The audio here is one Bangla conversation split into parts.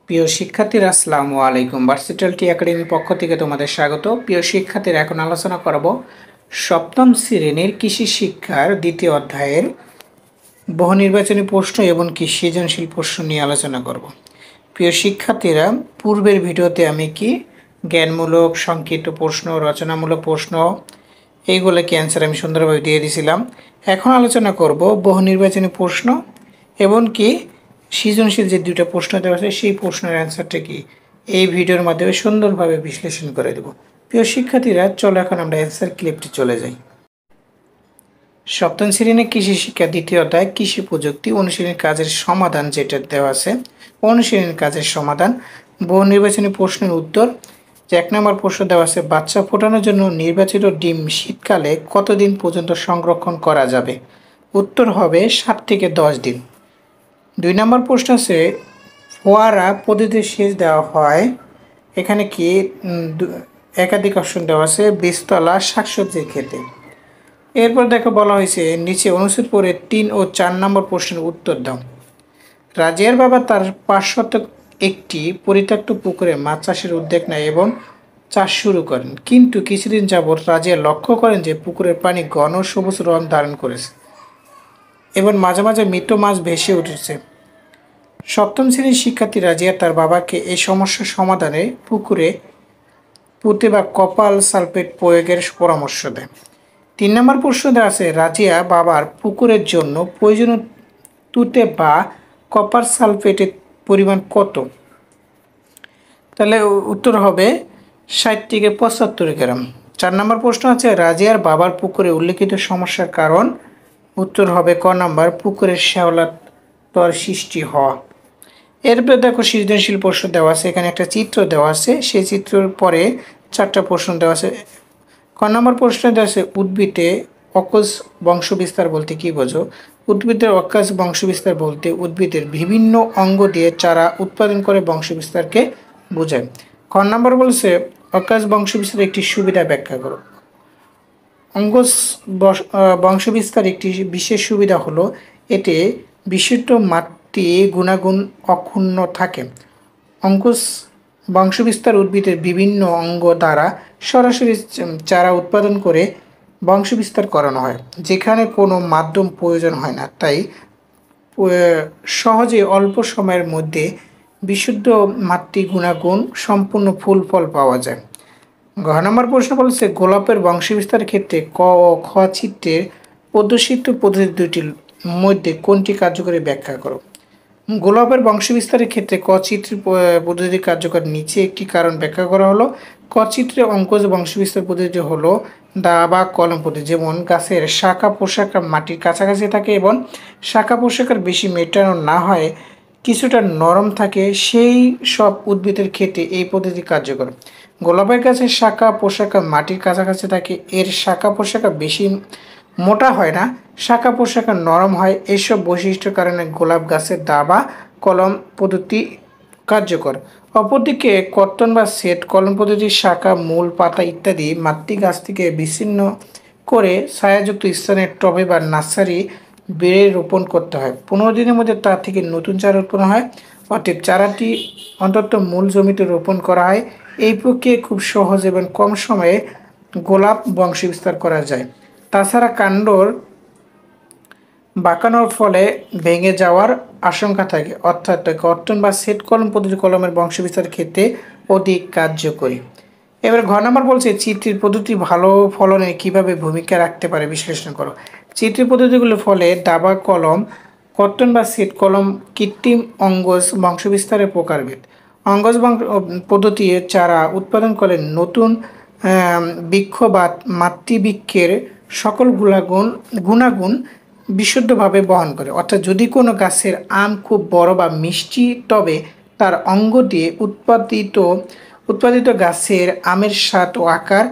প্রিয় শিক্ষার্থীরা আসসালামু আলাইকুম। ভার্সিটাল টি একাডেমির পক্ষ থেকে তোমাদের স্বাগত। প্রিয় শিক্ষার্থীরা, এখন আলোচনা করব সপ্তম শ্রেণীর কৃষি শিক্ষার দ্বিতীয় অধ্যায়ের বহু নির্বাচনী প্রশ্ন এবং কি সৃজনশীল প্রশ্ন নিয়ে আলোচনা করব। প্রিয় শিক্ষার্থীরা, পূর্বের ভিডিওতে আমি জ্ঞানমূলক, সংক্ষিপ্ত প্রশ্ন, রচনামূলক প্রশ্ন এইগুলোকে অ্যান্সার আমি সুন্দরভাবে দিয়ে দিয়েছিলাম। এখন আলোচনা করব বহু নির্বাচনী প্রশ্ন এবং কি সৃজনশীল যে দুটো প্রশ্ন দেওয়া আছে সেই প্রশ্নের অ্যান্সারটা কি এই ভিডিওর মাধ্যমে সুন্দরভাবে বিশ্লেষণ করে দেব। প্রিয় শিক্ষার্থীরা, চলো এখন আমরা অ্যান্সার ক্লিপটি চলে যাই। সপ্তম শ্রেণীর কৃষি শিক্ষা দ্বিতীয় অধ্যায় কৃষি প্রযুক্তি অনুশীলনের কাজের সমাধান যেটা দেওয়া আছে, অনুশীলনের কাজের সমাধান বহু নির্বাচনী প্রশ্নের উত্তর। যে 1 নম্বর প্রশ্ন দেওয়া আছে, বাচ্চা ফোটানোর জন্য নির্বাচিত ডিম শীতকালে কতদিন পর্যন্ত সংরক্ষণ করা যাবে? উত্তর হবে 7 থেকে 10 দিন। 2 নম্বর প্রশ্ন আছে, ফোয়ারা পদ্ধতিতে সেচ দেওয়া হয়। এখানে একাধিক অপশন দেওয়া আছে, বীজতলা, শাকসবজির ক্ষেতে। এরপর দেখো বলা হয়েছে, নিচে অনুচ্ছেদ পড়ে 3 ও 4 নম্বর প্রশ্নের উত্তর দাও। রাজিয়ার বাবা তার 5 শতক একটি পরিত্যক্ত পুকুরে মাছ চাষের উদ্যোগ নেয় এবং চাষ শুরু করেন, কিন্তু কিছুদিন যাবৎ রাজিয়া লক্ষ্য করেন যে পুকুরের পানি ঘন সবুজ রং ধারণ করেছে এবং মাঝে মাঝে মৃত মাছ ভেসে উঠেছে। সপ্তম শ্রেণীর শিক্ষার্থী রাজিয়া তার বাবাকে এই সমস্যার সমাধানে পুকুরে পুঁতে বা কপার সালফেট প্রয়োগের পরামর্শ দেয়। 3 নম্বর প্রশ্ন দেওয়া আছে, রাজিয়া বাবার পুকুরের জন্য প্রয়োজনীয় তুঁতে বা কপার সালফেটের পরিমাণ কত? তাহলে উত্তর হবে 60 থেকে 75 গ্রাম। 4 নম্বর প্রশ্ন আছে, রাজিয়ার বাবার পুকুরে উল্লেখিত সমস্যার কারণ। উত্তর হবে ক নম্বর, পুকুরের শ্যাওলার সৃষ্টি হওয়া। এরপরে দেখো সৃজনশীল প্রশ্ন দেওয়া আছে, এখানে একটা চিত্র দেওয়া আছে, সেই চিত্রের পরে 4টা প্রশ্ন দেওয়া আছে। ক নম্বর প্রশ্ন দেওয়া আছে, উদ্ভিদে অকজ বংশবিস্তার বলতে কি বোঝো? উদ্ভিদের অকাজ বংশবিস্তার বলতে উদ্ভিদের বিভিন্ন অঙ্গ দিয়ে চারা উৎপাদন করে বংশবিস্তারকে বোঝায়। খ নম্বর বলছে, অকাজ বংশবিস্তার একটি সুবিধা ব্যাখ্যা করো। অঙ্গজ বংশবিস্তার একটি বিশেষ সুবিধা হলো এতে বিশুদ্ধ মাতৃ গুণাগুণ অক্ষুণ্ণ থাকে। অঙ্কুশ বংশবিস্তার উদ্ভিদের বিভিন্ন অঙ্গ দ্বারা সরাসরি চারা উৎপাদন করে বংশবিস্তার করানো হয়, যেখানে কোনো মাধ্যম প্রয়োজন হয় না, তাই সহজে অল্প সময়ের মধ্যে বিশুদ্ধ মাতৃ গুণাগুণ সম্পূর্ণ ফুল ফল পাওয়া যায়। ঘ নম্বর প্রশ্ন বলছে, গোলাপের বংশবিস্তারের ক্ষেত্রে ক ও খ চিত্রের প্রদর্শিত পদ্ধতি দুটির মধ্যে কোনটি কার্যকরী ব্যাখ্যা করো। গোলাপের বংশবিস্তারের ক্ষেত্রে ক চিত্রের পদ্ধতি কার্যকর। নিচে একটি কারণ ব্যাখ্যা করা হলো। ক চিত্রে অঙ্কজ বংশবিস্তার পদ্ধতি হলো দা বা কলম পদ্ধতি, যেমন গাছের শাখা পোশাকা মাটির কাছাকাছি থাকে এবং শাখা পোশাকার বেশি মেটানো না হয় কিছুটা নরম থাকে, সেই সব উদ্ভিদের ক্ষেত্রে এই পদ্ধতি কার্যকর। গোলাপের গাছের শাখা পোশাকা মাটির কাছাকাছি থাকে, এর শাখা পোশাকা বেশি মোটা হয় না, শাখা পোশাকা নরম হয়। এইসব বৈশিষ্ট্যের কারণে গোলাপ গাছের দা বা কলম পদ্ধতি কার্যকর। অপরদিকে কর্তন বা সেট কলম পদ্ধতির শাখা, মূল, পাতা ইত্যাদি মাতৃ গাছ থেকে বিচ্ছিন্ন করে ছায়াযুক্ত স্থানে টবে বা নার্সারি বেড়ে রোপণ করতে হয়। 15 দিনের মধ্যে তা থেকে নতুন চারা উৎপন্ন হয়, অর্থাৎ চারাটি অন্তত মূল জমিতে রোপণ করা হয়। এই প্রক্রিয়ায় খুব সহজ এবং কম সময়ে গোলাপ বংশবিস্তার করা যায়। তাছাড়া কাণ্ডর বাঁকানোর ফলে ভেঙে যাওয়ার আশঙ্কা থাকে, অর্থাৎ কর্তন বা সেট কলম পদ্ধতি কলমের বংশবিস্তারের ক্ষেত্রে অধিক কার্যকরী। এবার ঘ নম্বর বলছে, চিত্রের পদ্ধতি ভালো ফলনে কিভাবে ভূমিকা রাখতে পারে বিশ্লেষণ করো। চিত্রের পদ্ধতিগুলোর ফলে দাবা কলম, কর্তন বা সেট কলম কৃত্রিম অঙ্গজ বংশবিস্তারের প্রকারভেদ। অঙ্গজ পদ্ধতি চারা উৎপাদন করে নতুন বৃক্ষ বা মাতৃবৃক্ষের সকল গুণাগুণ বিশুদ্ধভাবে বহন করে, অর্থাৎ যদি কোনো গাছের আম খুব বড় বা মিষ্টি, তবে তার অঙ্গ দিয়ে উৎপাদিত গাছের আমের স্বাদ ও আকার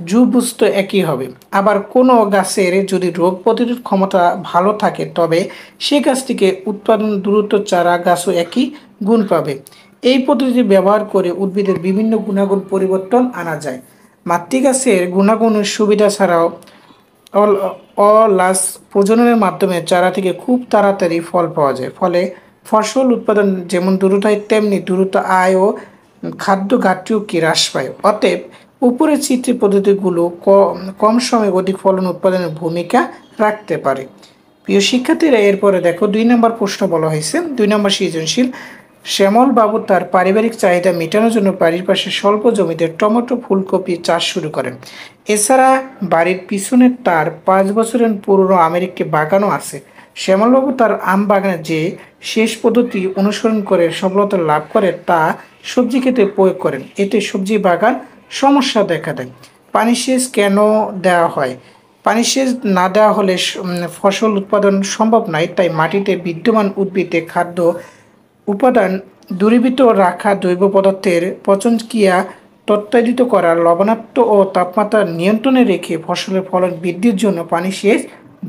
জুবুস্ত একই হবে। আবার কোনো গাছের যদি রোগ প্রতিরোধ ক্ষমতা ভালো থাকে, তবে সে গাছ থেকে উৎপাদন দ্রুত চারা গাছও একই গুণ পাবে। এই পদ্ধতি ব্যবহার করে উদ্ভিদের বিভিন্ন গুণাগুণ পরিবর্তন আনা যায়। মাতৃগাছের গুণাগুণের সুবিধা ছাড়াও অলাস প্রজননের মাধ্যমে চারা থেকে খুব তাড়াতাড়ি ফল পাওয়া যায়, ফলে ফসল উৎপাদন যেমন দ্রুত হয় তেমনি দ্রুত আয় ও খাদ্য ঘাটতিও কি হ্রাস পায়। অতএব উপরের চিত্রের পদ্ধতিগুলো কম সময়ে অধিক ফলন উৎপাদনের ভূমিকা রাখতে পারে। প্রিয় শিক্ষার্থীরা, এরপরে দেখো 2 নম্বর প্রশ্ন বলা হয়েছে। 2 নম্বর সৃজনশীল। শ্যামল বাবু তার পারিবারিক চাহিদা মেটানোর জন্য বাড়ির পাশে স্বল্প জমিতে টমেটো ফুলকপি চাষ শুরু করেন। এছাড়া বাড়ির পিছনে তার 5 বছরের পুরনো আমের একটি বাগানও আছে। শ্যামলবাবু তার আম বাগানে যে সেচ পদ্ধতি অনুসরণ করে সফলতা লাভ করে তা সবজি ক্ষেতে প্রয়োগ করেন। এতে সবজি বাগান সমস্যা দেখা দেয়। পানি সেচ কেন দেওয়া হয়? পানি সেচ না দেওয়া হলে ফসল উৎপাদন সম্ভব নয়, তাই মাটিতে বিদ্যমান উদ্ভিদে খাদ্য উপাদান দূরীভূত রাখা, জৈব পদার্থের পচনক্রিয়া ত্বরান্বিত করা, লবণাক্ত ও তাপমাত্রা নিয়ন্ত্রণে রেখে ফসলের ফলন বৃদ্ধির জন্য পানি সেচ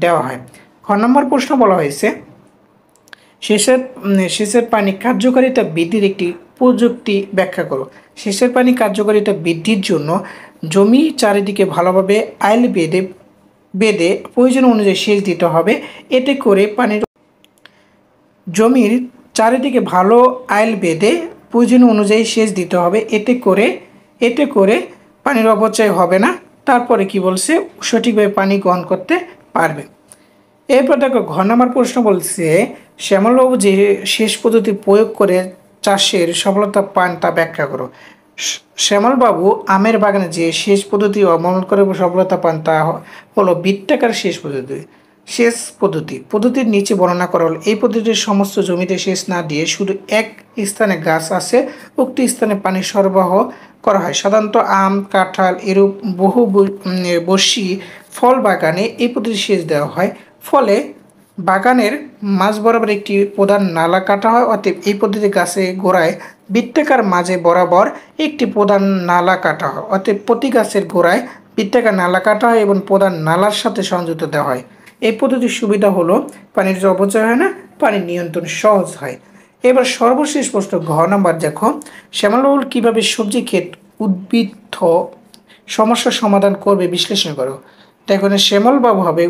দেওয়া হয়। খ নম্বর প্রশ্ন বলা হয়েছে, সেচের পানি কার্যকারিতা বৃদ্ধির একটি প্রযুক্তি ব্যাখ্যা করো। সেচের পানি কার্যকারিতা বৃদ্ধির জন্য জমি চারিদিকে ভালোভাবে আইল বেঁধে প্রয়োজন অনুযায়ী সেচ দিতে হবে। এতে করে পানির জমির চারিদিকে ভালো আইল বেঁধে প্রয়োজন অনুযায়ী সেচ দিতে হবে। এতে করে পানির অপচয় হবে না। তারপরে কি বলছে, সঠিকভাবে পানি গ্রহণ করতে পারবে। এরপর দেখো ঘ নম্বর প্রশ্ন বলছে, শ্যামলবাবু যে সেচ পদ্ধতি প্রয়োগ করে চাষের সফলতা পান তা ব্যাখ্যা করো। শ্যামলবাবু আমের বাগানে যে সেচ পদ্ধতি অবলম্বন করে সফলতা পান তা হলো বৃত্তাকার পদ্ধতির নিচে বর্ণনা করা হল। এই পদ্ধতির সমস্ত জমিতে সেচ না দিয়ে শুধু এক স্থানে গাছ আছে উক্ত স্থানে পানি সরবরাহ করা হয়। সাধারণত আম, কাঁঠাল এরূপ বহু বর্ষী ফল বাগানে এই পদ্ধতি সেচ দেওয়া হয়। ফলে বাগানের মাঝ বরাবর একটি প্রধান নালা কাটা হয়। অতএব এই পদ্ধতি গাছে গোড়ায় বৃত্তাকার মাঝে বরাবর একটি প্রধান নালা কাটা হয়। অতএব প্রতি গাছের গোড়ায় বৃত্তাকার নালা কাটা হয় এবং প্রধান নালার সাথে সংযুক্ত দেওয়া হয়। এই পদ্ধতির সুবিধা হলো পানির যে অপচয় হয় না, পানি নিয়ন্ত্রণ সহজ হয়। এবার সর্বশেষ প্রশ্ন ঘ নম্বর দেখো, শ্যামলবাবু কিভাবে সবজি ক্ষেত উদ্ভিদ সমস্যার সমাধান করবে বিশ্লেষণ করো। দেখো শ্যামলবাবু হবে,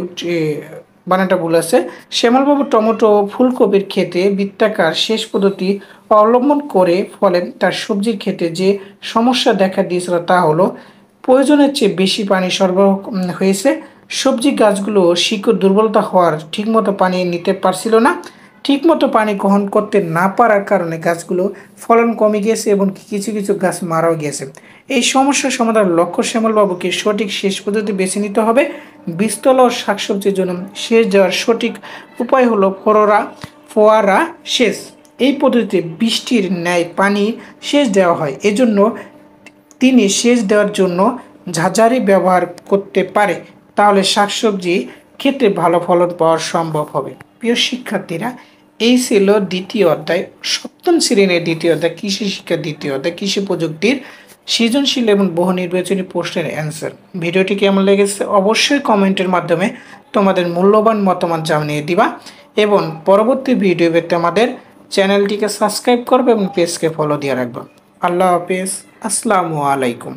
বানানটা ভুল আছে। শ্যামলবাবু টমেটো ফুলকপির ক্ষেতে বৃত্তাকার সেচ পদ্ধতি অবলম্বন করে ফলে তার সবজির ক্ষেতে যে সমস্যা দেখা দিয়েছিল তা হলো প্রয়োজনের চেয়ে বেশি পানি সরবরাহ হয়েছে। সবজি গাছগুলো শিকড় দুর্বলতা হওয়ার ঠিকমতো পানি নিতে পারছিল না। ঠিকমতো পানি গ্রহণ করতে না পারার কারণে গাছগুলো ফলন কমে গিয়েছে এবং কিছু কিছু গাছ মারাও গিয়েছে। এই সমস্যার সমাধানের লক্ষ্য শ্যামলবাবুকে সঠিক সেচ পদ্ধতি বেছে নিতে হবে। বীজতলা ও শাকসবজির জন্য সেচ দেওয়ার সঠিক উপায় হলো ফোয়ারা সেচ। এই পদ্ধতিতে বৃষ্টির ন্যায় পানি সেচ দেওয়া হয়। এজন্য তিনি সেচ দেওয়ার জন্য ঝাঁঝারি ব্যবহার করতে পারে। তাহলে শাকসবজি ক্ষেত্রে ভালো ফলন পাওয়া সম্ভব হবে। প্রিয় শিক্ষার্থীরা, এই ছিল দ্বিতীয় অধ্যায়, সপ্তম শ্রেণীর দ্বিতীয় অধ্যায়, কৃষি শিক্ষার দ্বিতীয় অধ্যায়, কৃষি প্রযুক্তির সৃজনশীল এবং বহু নির্বাচনী প্রশ্নের অ্যান্সার। ভিডিওটি কেমন লেগেছে অবশ্যই কমেন্টের মাধ্যমে তোমাদের মূল্যবান মতামত জানিয়ে দিবা এবং পরবর্তী ভিডিও পেতে আমাদের চ্যানেলটিকে সাবস্ক্রাইব করবে এবং পেজকে ফলো দিয়ে রাখবে। আল্লাহ হাফেজ, আসসালামু আলাইকুম।